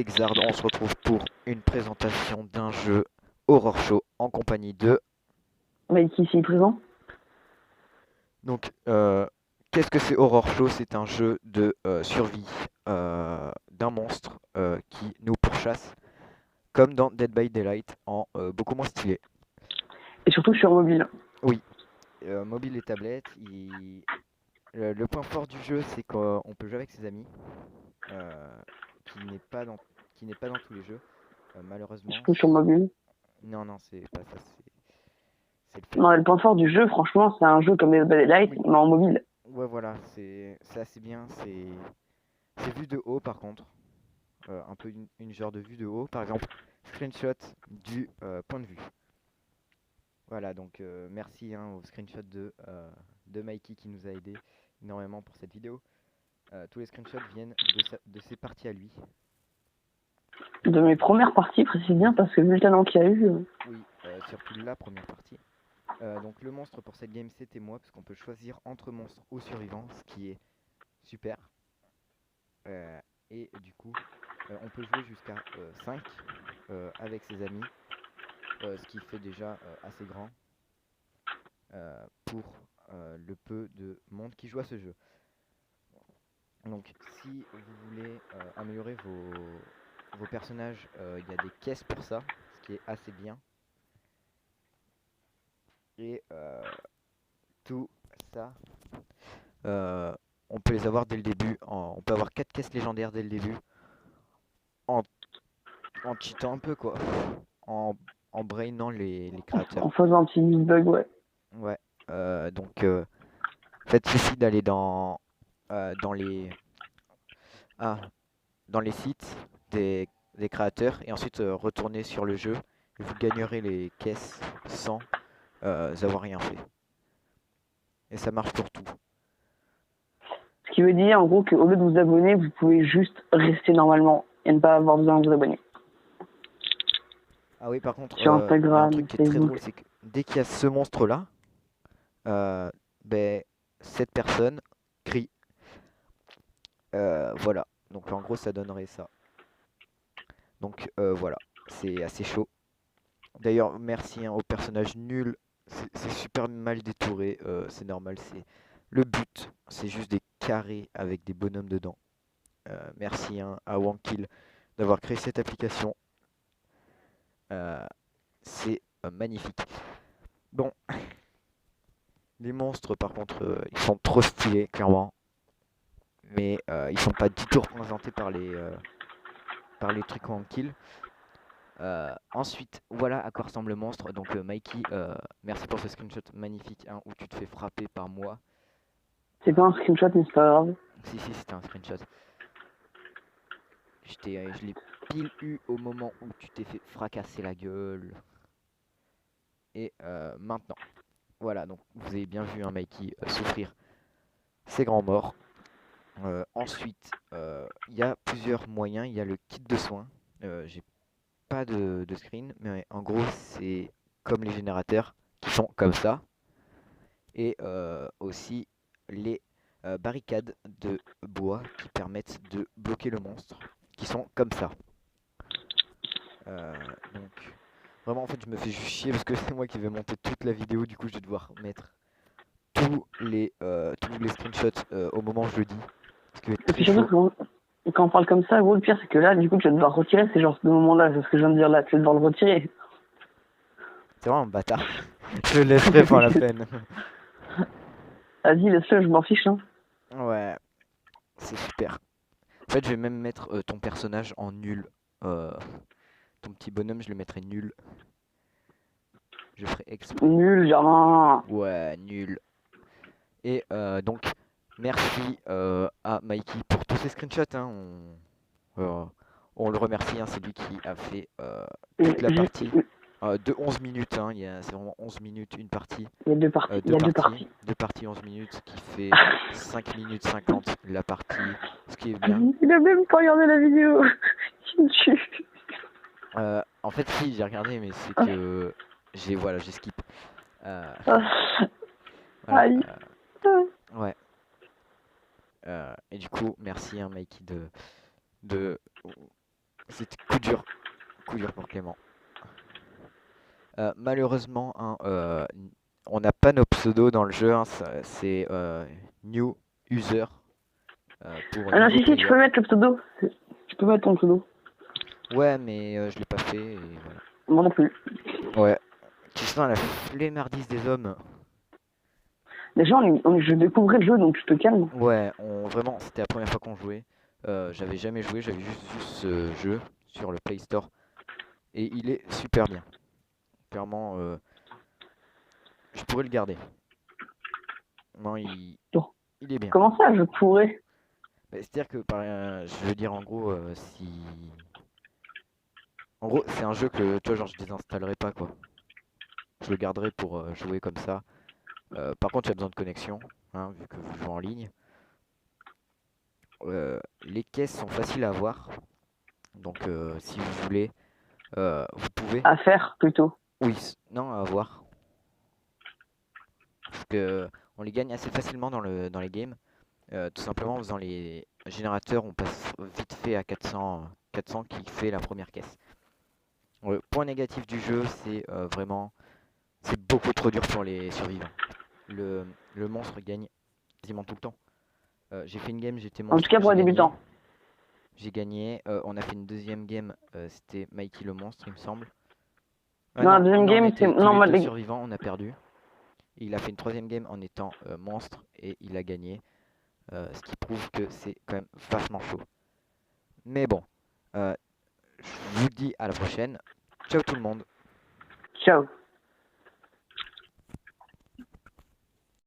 c'est Xard. On se retrouve pour une présentation d'un jeu Horror Show en compagnie de... Qui ici présent. Donc, qu'est-ce que c'est Horror Show? C'est un jeu de survie d'un monstre qui nous pourchasse, comme dans Dead by Daylight, en beaucoup moins stylé. Et surtout sur mobile. Oui, mobile et tablette. Le point fort du jeu, c'est qu'on peut jouer avec ses amis, qui n'est pas dans tous les jeux, malheureusement. Surtout sur mobile. Non, non, c'est pas ça. C'est le fait. Non, le point fort du jeu, franchement, c'est un jeu comme Dead by Daylight, Oui. mais en mobile. Ouais, voilà, c'est assez bien. C'est vu de haut, par contre. Un peu une genre de vue de haut. Par exemple, screenshot du point de vue. Voilà, donc merci au screenshot de Mikey qui nous a aidé énormément pour cette vidéo. Tous les screenshots viennent de ses parties à lui. De mes premières parties, précise bien, parce que vu le talent qu'il y a eu. Oui, surtout la première partie. Donc le monstre pour cette game, c'était moi, parce qu'on peut choisir entre monstre ou survivant, ce qui est super. Et du coup, on peut jouer jusqu'à 5 avec ses amis, ce qui fait déjà assez grand pour le peu de monde qui joue à ce jeu. Donc si vous voulez améliorer vos personnages, il y a des caisses pour ça, ce qui est assez bien. Et tout ça, on peut les avoir dès le début. On peut avoir 4 caisses légendaires dès le début. En cheatant un peu, quoi. En brainant les créateurs. En faisant un petit bug, ouais. Ouais. Donc, faites ceci d'aller dans les dans les sites des créateurs et ensuite retourner sur le jeu et vous gagnerez les caisses sans avoir rien fait. Et ça marche pour tout. Ce qui veut dire, en gros, qu'au lieu de vous abonner, vous pouvez juste rester normalement et ne pas avoir besoin de vous abonner. Ah oui, par contre, Sur il y a un Instagram, truc qui est très Facebook. drôle, c'est que dès qu'il y a ce monstre-là, ben, cette personne crie. Voilà. Donc en gros, ça donnerait ça. Donc voilà, c'est assez chaud. D'ailleurs, merci aux personnages nuls. C'est super mal détouré, c'est normal. C'est le but, c'est juste des carrés avec des bonhommes dedans. Merci à Wankil d'avoir créé cette application. C'est magnifique. Bon, les monstres, par contre, ils sont trop stylés, clairement. Mais ils sont pas du tout représentés par les trucs Wankil. Ensuite, voilà à quoi ressemble le monstre. Donc Mikey, merci pour ce screenshot magnifique où tu te fais frapper par moi. C'est pas un screenshot, mais c'est pas grave. Si, c'était un screenshot. Je l'ai pile eu au moment où tu t'es fait fracasser la gueule. Et maintenant, voilà, donc vous avez bien vu Mikey souffrir ses grands morts. Ensuite, il y a plusieurs moyens. Il y a le kit de soins. J'ai pas de screen, mais en gros, c'est comme les générateurs qui sont comme ça. Et aussi les barricades de bois qui permettent de bloquer le monstre, qui sont comme ça. Donc vraiment en fait je me fais juste chier parce que c'est moi qui vais monter toute la vidéo, du coup je vais devoir mettre tous les screenshots au moment où je le dis. Ce qui va être Et puis très chaud. surtout, quand on parle comme ça, gros, le pire, c'est que là, du coup, tu vas devoir retirer ces genres de moments-là. C'est ce que je viens de dire là, tu vas devoir le retirer. C'est vraiment un bâtard. Je le laisserai pour la peine. Vas-y, laisse-le, je m'en fiche, hein. Ouais, c'est super. En fait je vais même mettre ton personnage en nul. Ton petit bonhomme je le mettrai nul. Je ferai exprès. Nul, Germain. Ouais, nul. Et donc, merci à Mikey pour tous ces screenshots. Hein. On le remercie, hein, c'est lui qui a fait toute la partie de 11 minutes. Hein. C'est vraiment 11 minutes une partie. Il y a deux parties. Il y a deux parties. Deux parties 11 minutes, ce qui fait 5 minutes 50 la partie, ce qui est bien. Il a même pas regardé la vidéo. Il me tue. En fait, si, j'ai regardé, mais c'est que j'ai skip. Voilà. Aïe. Ouais. Et du coup, merci Mikey de c'était coup dur pour Clément. Malheureusement, hein, on n'a pas nos pseudos dans le jeu, hein, c'est new user pour Ah non, nouveau si, si, tu player. peux mettre le pseudo. Tu peux mettre ton pseudo. Ouais, mais je l'ai pas fait et voilà. Moi non plus. Ouais. Tu sens la flemmardise des hommes. Déjà, je découvrais le jeu, donc tu te calmes. Ouais, vraiment, c'était la première fois qu'on jouait. J'avais jamais joué, j'avais juste vu ce jeu sur le Play Store. Et il est super bien. Clairement, je pourrais le garder. Non, Bon. il est bien. Comment ça, je pourrais? Bah, c'est-à-dire que, je veux dire, en gros, si... En gros, c'est un jeu que, tu vois, genre, je désinstallerai pas, quoi. Je le garderai pour jouer comme ça. Par contre, il y a besoin de connexion, hein, vu que vous jouez en ligne. Les caisses sont faciles à avoir. Donc, si vous voulez, vous pouvez. À faire, plutôt. Oui, non, à avoir. Parce que on les gagne assez facilement dans les games. Tout simplement en faisant les générateurs, on passe vite fait à 400 qui fait la première caisse. Point négatif du jeu, c'est vraiment, c'est beaucoup trop dur pour les survivants. Le monstre gagne quasiment tout le temps. J'ai fait une game, j'étais En tout monstre, cas, pour les débutants. j'ai gagné. On a fait une deuxième game, c'était Mikey le monstre, il me semble. Non, la deuxième on game, était c'est. tous Non, les moi, deux survivants, on a perdu. Il a fait une troisième game en étant monstre et il a gagné. Ce qui prouve que c'est quand même vachement chaud. Mais bon, je vous dis à la prochaine. Ciao tout le monde. Ciao.